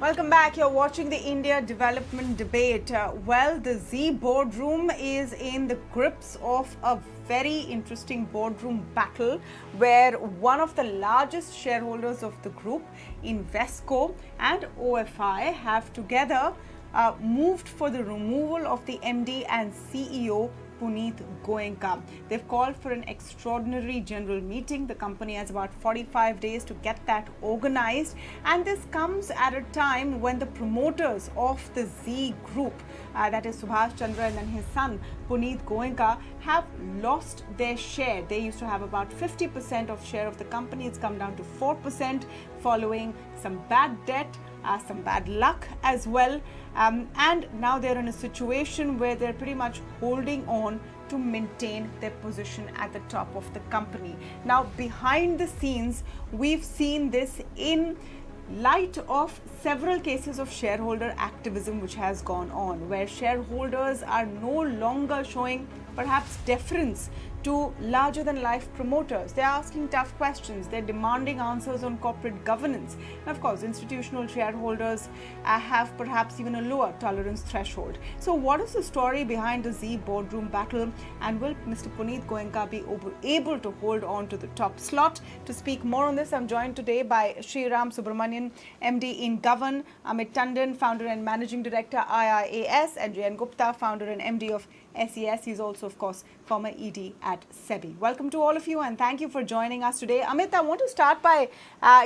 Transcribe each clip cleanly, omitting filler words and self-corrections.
Welcome back. You're watching the India development debate. The Zee boardroom is in the grips of a very interesting boardroom battle where one of the largest shareholders of the group, Invesco and OFI, have together moved for the removal of the MD and CEO Punit Goenka. They've called for an extraordinary general meeting. The company has about 45 days to get that organized, and this comes at a time when the promoters of the Zee group, that is Subhash Chandra and then his son Punit Goenka, have lost their share. They used to have about 50% of share of the company. It's come down to 4% following some bad debt, some bad luck as well, and now they're in a situation where they're pretty much holding on to maintain their position at the top of the company. Now, behind the scenes, we've seen this in light of several cases of shareholder activism which has gone on, where shareholders are no longer showing perhaps deference to larger-than-life promoters. They're asking tough questions. They're demanding answers on corporate governance. And of course, institutional shareholders have perhaps even a lower tolerance threshold. So what is the story behind the Zee boardroom battle? And will Mr. Punit Goenka be able to hold on to the top slot? To speak more on this, I'm joined today by Shriram Subramanian, MD InGovern, Amit Tandon, founder and managing director, IIAS and J.N Gupta, founder and MD of SES. He's also, of course, former ED at SEBI. Welcome to all of you and thank you for joining us today. Amit, I want to start by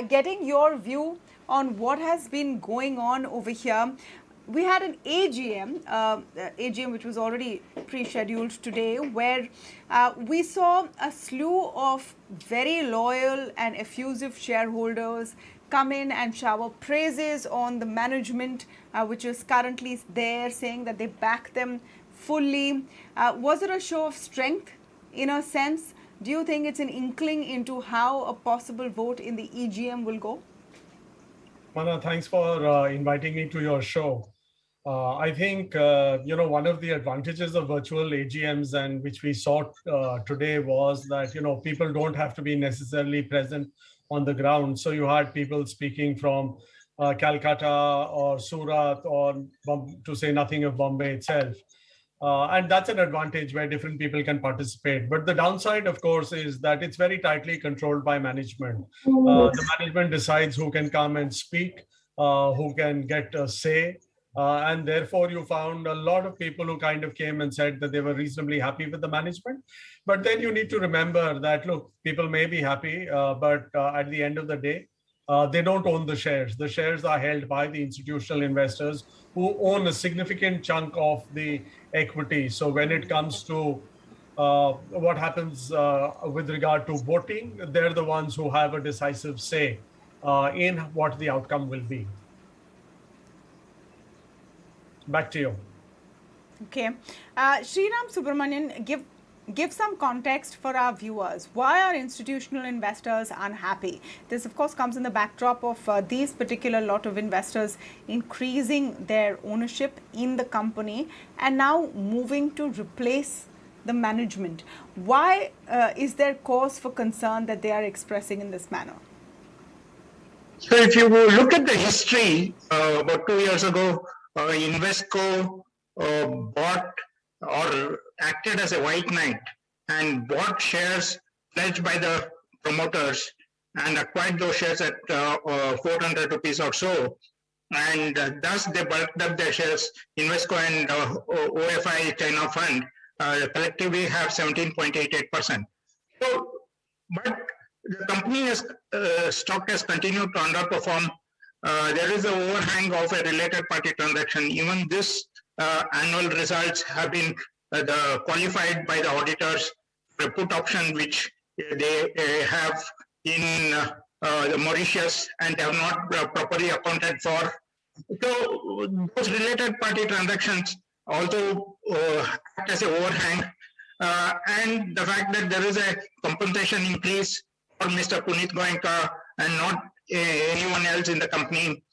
getting your view on what has been going on over here. We had an AGM which was already pre-scheduled today, where we saw a slew of very loyal and effusive shareholders come in and shower praises on the management which is currently there, saying that they back them fully. Was it a show of strength in a sense? Do you think it's an inkling into how a possible vote in the EGM will go? Mana, thanks for inviting me to your show. I think, one of the advantages of virtual AGMs and which we saw today was that, people don't have to be necessarily present on the ground. So you had people speaking from Calcutta or Surat, or to say nothing of Bombay itself. And that's an advantage where different people can participate. But the downside, of course, is that it's very tightly controlled by management. The management decides who can come and speak, who can get a say. And therefore, you found a lot of people who kind of came and said that they were reasonably happy with the management. But then you need to remember that, look, people may be happy, but at the end of the day, they don't own the shares. The shares are held by the institutional investors who own a significant chunk of the equity. So when it comes to what happens with regard to voting, they're the ones who have a decisive say in what the outcome will be. Back to you. Okay. Shriram Subramanian, give some context for our viewers. Why are institutional investors unhappy? This, of course, comes in the backdrop of these particular lot of investors increasing their ownership in the company and now moving to replace the management. Why is there cause for concern that they are expressing in this manner? So if you look at the history, about 2 years ago, Invesco bought or acted as a white knight and bought shares pledged by the promoters and acquired those shares at 400 rupees or so. And thus they bulked up their shares. Invesco and OFI China Fund collectively have 17.88%. So, but the company stock has continued to underperform. There is an overhang of a related party transaction. Even this annual results have been qualified by the auditors for a put option which they have in the Mauritius and have not properly accounted for. So those related party transactions also act as an overhang. And the fact that there is a compensation increase for Mr. Punit Goenka and not anyone else in the company,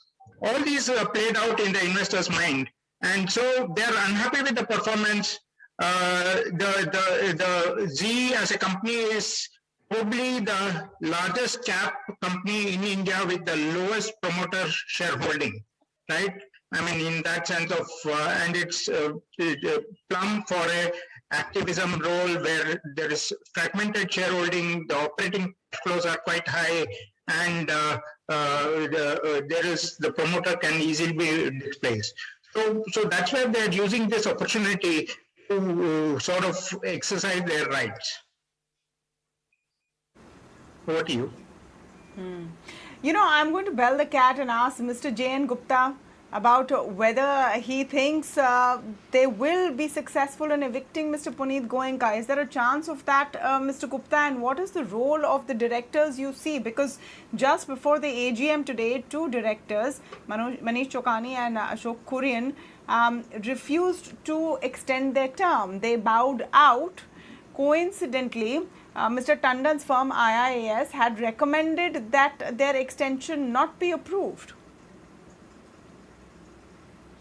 all these played out in the investor's mind. And so they're unhappy with the performance. The Zee as a company is probably the largest cap company in India with the lowest promoter shareholding. right? I mean, in that sense of, and it's plumb for a activism role where there is fragmented shareholding, the operating flows are quite high, and there is the promoter can easily be displaced. So that's why they're using this opportunity to sort of exercise their rights. Over to you. You know, I'm going to bell the cat and ask Mr. J.N. Gupta about whether he thinks they will be successful in evicting Mr. Punit Goenka. Is there a chance of that, Mr. Gupta? And what is the role of the directors you see? Because just before the AGM today, two directors, Manish Chokhani and Ashok Kurien, refused to extend their term. They bowed out. Coincidentally, Mr. Tandon's firm IIAS had recommended that their extension not be approved.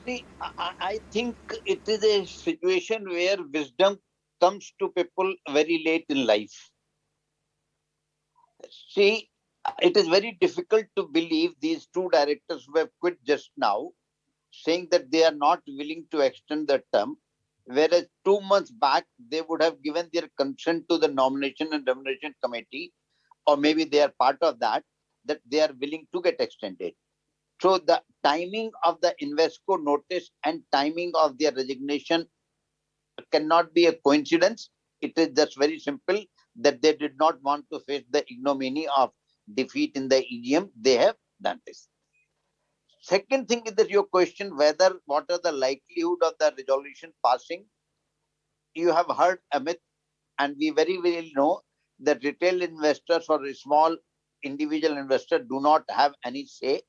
See, I think it is a situation where wisdom comes to people very late in life. See, it is very difficult to believe these two directors who have quit just now, saying that they are not willing to extend the term, whereas 2 months back they would have given their consent to the nomination and remuneration committee, or maybe they are part of that they are willing to get extended. So the timing of the Invesco notice and timing of their resignation cannot be a coincidence. It is just very simple that they did not want to face the ignominy of defeat in the EGM. They have done this. Second thing is that your question whether what are the likelihood of the resolution passing. You have heard Amit, and we very well know that retail investors or small individual investors do not have any say,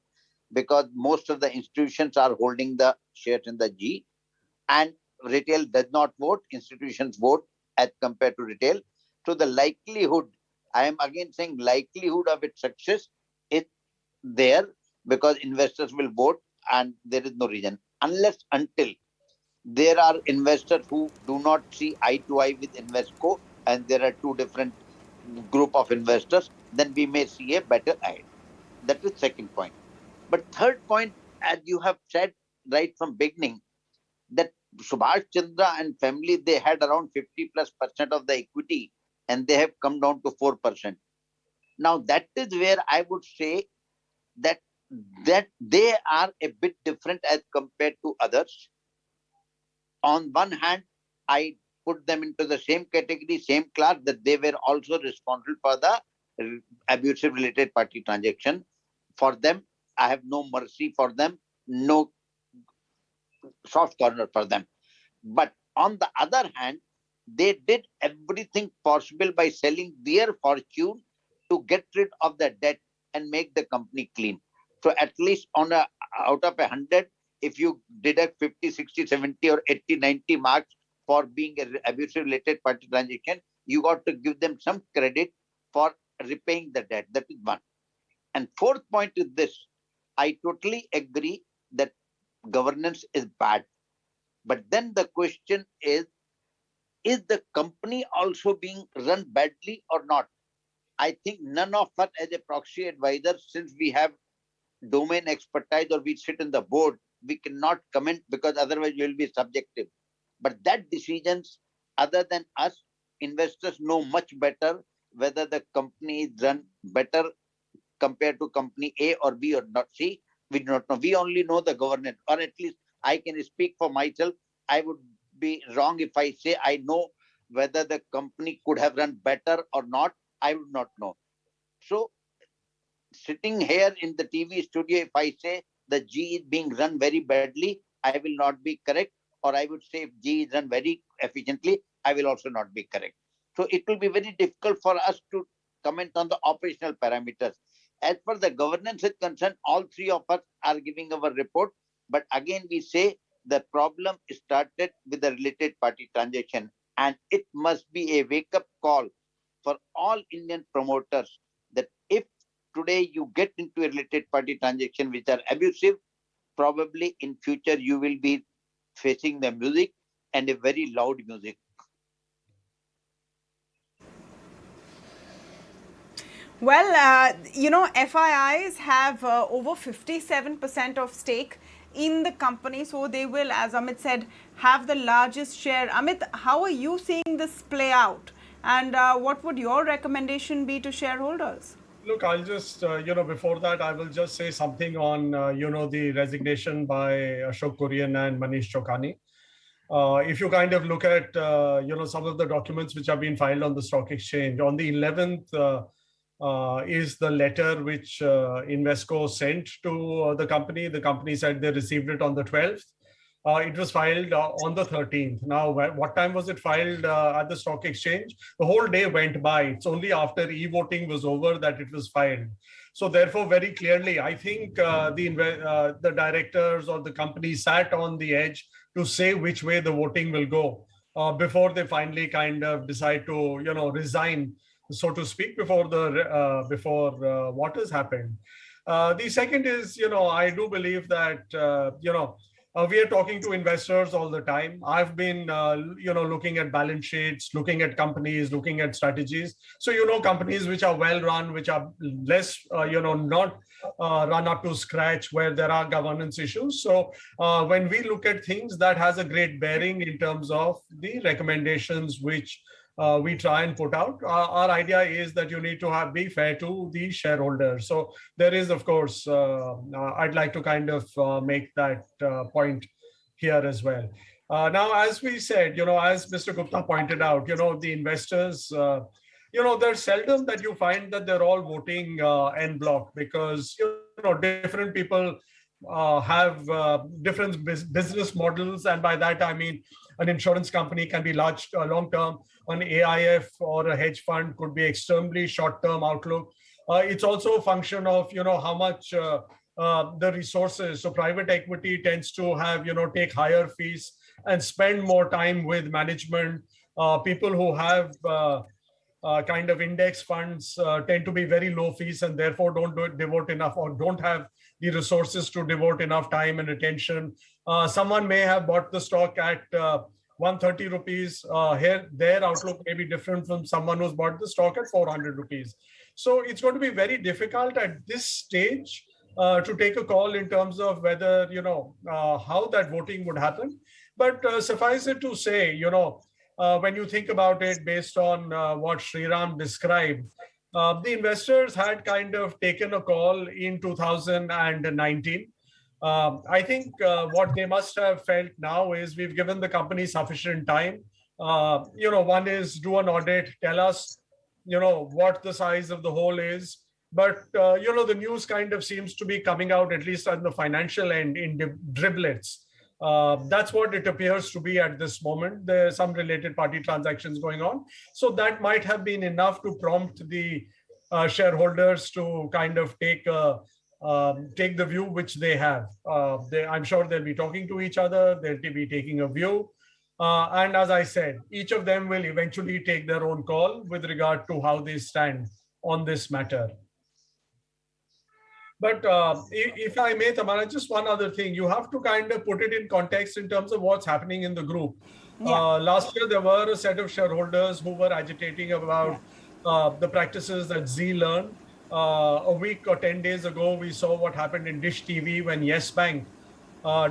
because most of the institutions are holding the shares in the G, and retail does not vote, institutions vote as compared to retail. So the likelihood, I am again saying likelihood of its success is there, because investors will vote and there is no reason. Unless until there are investors who do not see eye to eye with Invesco and there are two different group of investors, then we may see a better ahead. That is second point. But third point, as you have said right from beginning, that Subhash Chandra and family, they had around 50+% of the equity and they have come down to 4%. Now that is where I would say that they are a bit different as compared to others. On one hand, I put them into the same category, same class, that they were also responsible for the abusive related party transaction. For them, I have no mercy for them, no soft corner for them. But on the other hand, they did everything possible by selling their fortune to get rid of the debt and make the company clean. So at least out of 100, if you deduct 50, 60, 70 or 80, 90 marks for being an abusive related party transaction, you got to give them some credit for repaying the debt. That is one. And fourth point is this. I totally agree that governance is bad. But then the question is the company also being run badly or not? I think none of us as a proxy advisor, since we have domain expertise or we sit in the board, we cannot comment, because otherwise we will be subjective. But that decisions, other than us, investors know much better whether the company is run better compared to company A or B or not C. We do not know. We only know the governance, or at least I can speak for myself. I would be wrong if I say I know whether the company could have run better or not. I would not know. So sitting here in the TV studio, if I say the G is being run very badly, I will not be correct. Or I would say if G is run very efficiently, I will also not be correct. So it will be very difficult for us to comment on the operational parameters. As far the governance is concerned, all three of us are giving our report. But again, we say the problem started with the related party transaction, and it must be a wake-up call for all Indian promoters that if today you get into a related party transaction which are abusive, probably in future you will be facing the music, and a very loud music. Well, you know, FIIs have over 57% of stake in the company, so they will, as Amit said, have the largest share. Amit, how are you seeing this play out? And what would your recommendation be to shareholders? Look, I'll just, before that, I will just say something on, the resignation by Ashok Kurien and Manish Chokhani. If you kind of look at, some of the documents which have been filed on the stock exchange, on the 11th is the letter which Invesco sent to the company. The company said they received it on the 12th. It was filed on the 13th. Now, what time was it filed at the stock exchange? The whole day went by. It's only after e-voting was over that it was filed. So therefore, very clearly, I think the directors or the company sat on the edge to say which way the voting will go before they finally kind of decide to, resign, so to speak, before what has happened. The second is, I do believe that, we are talking to investors all the time. I've been, looking at balance sheets, looking at companies, looking at strategies. So, companies which are well run, which are less, not run up to scratch, where there are governance issues. So when we look at things, that has a great bearing in terms of the recommendations which we try and put out. Our idea is that you need to be fair to the shareholders. So there is, of course, I'd like to kind of make that point here as well. Now, as we said, as Mr. Gupta pointed out, the investors, there's seldom that you find that they're all voting en bloc, because, different people have different business models. And by that, I mean, an insurance company can be large, long-term. An AIF or a hedge fund could be extremely short-term outlook. It's also a function of, how much the resources. So private equity tends to have, take higher fees and spend more time with management. People who have kind of index funds tend to be very low fees and therefore don't devote enough, or don't have the resources to devote enough time and attention. Someone may have bought the stock at 130 rupees. Here, their outlook may be different from someone who's bought the stock at 400 rupees. So it's going to be very difficult at this stage to take a call in terms of whether, how that voting would happen. But suffice it to say, when you think about it based on what Shriram described, the investors had kind of taken a call in 2019. I think what they must have felt now is we've given the company sufficient time. One is do an audit, tell us, what the size of the hole is. But, the news kind of seems to be coming out, at least on the financial end, in driblets. That's what it appears to be at this moment. There are some related party transactions going on. So that might have been enough to prompt the shareholders to kind of take the view which they have. I'm sure they'll be talking to each other. They'll be taking a view. And as I said, each of them will eventually take their own call with regard to how they stand on this matter. But if I may, Tamara, just one other thing. You have to kind of put it in context in terms of what's happening in the group. Yeah. Last year, there were a set of shareholders who were agitating about the practices that Zee learned. A week or 10 days ago, we saw what happened in Dish TV when Yes Bank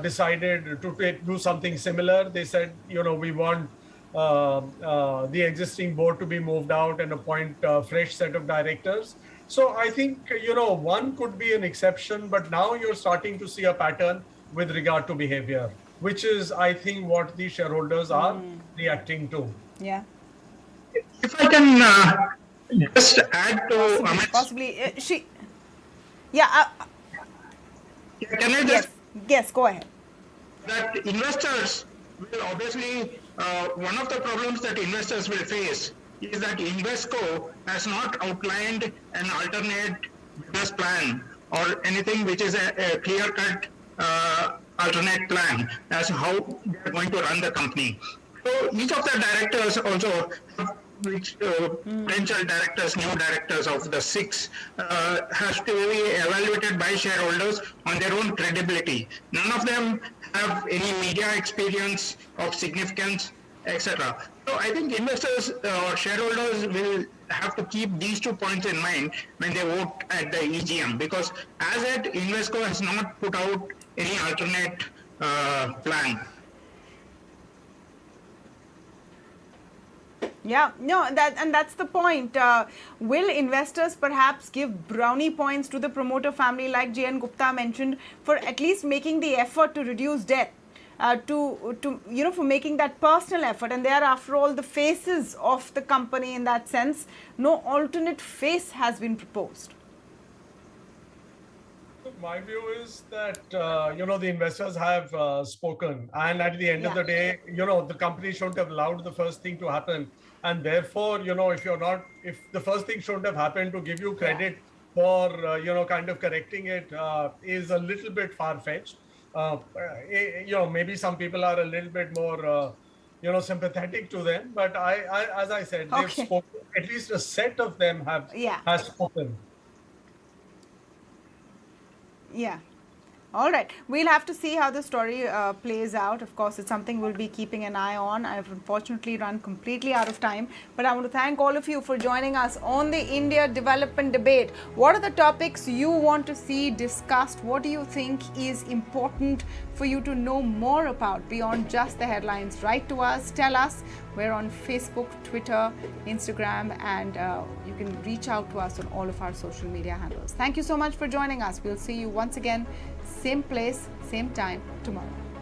decided to do something similar. They said, we want the existing board to be moved out and appoint a fresh set of directors. So I think, one could be an exception, but now you're starting to see a pattern with regard to behavior, which is, I think, what the shareholders are reacting to. Yeah. If I can just add to Amit. Possibly. Yeah. Can I just? Yes, go ahead. That investors will obviously, one of the problems that investors will face is that Invesco has not outlined an alternate business plan or anything which is a clear-cut alternate plan as how they're going to run the company. So each of the directors also, potential directors, new directors of the 6, has to be evaluated by shareholders on their own credibility. None of them have any media experience of significance, etc. So I think investors or shareholders will have to keep these 2 points in mind when they vote at the EGM, because as yet Invesco has not put out any alternate plan. Yeah, no, that's the point. Will investors perhaps give brownie points to the promoter family, like J.N. Gupta mentioned, for at least making the effort to reduce debt, for making that personal effort, and they are, after all, the faces of the company in that sense. No alternate face has been proposed. My view is that the investors have spoken, and at the end of the day, the company shouldn't have allowed the first thing to happen, and therefore, if the first thing shouldn't have happened, to give you credit for kind of correcting it is a little bit far-fetched. Maybe some people are a little bit more sympathetic to them, but as I said, they've spoken. At least a set of them has spoken. Yeah. All right. We'll have to see how the story plays out. Of course, it's something we'll be keeping an eye on. I've unfortunately run completely out of time, but I want to thank all of you for joining us on the India Development Debate. What are the topics you want to see discussed? What do you think is important for you to know more about beyond just the headlines? Write to us. Tell us. We're on Facebook, Twitter, Instagram, and you can reach out to us on all of our social media handles. Thank you so much for joining us. We'll see you once again, same place, same time tomorrow.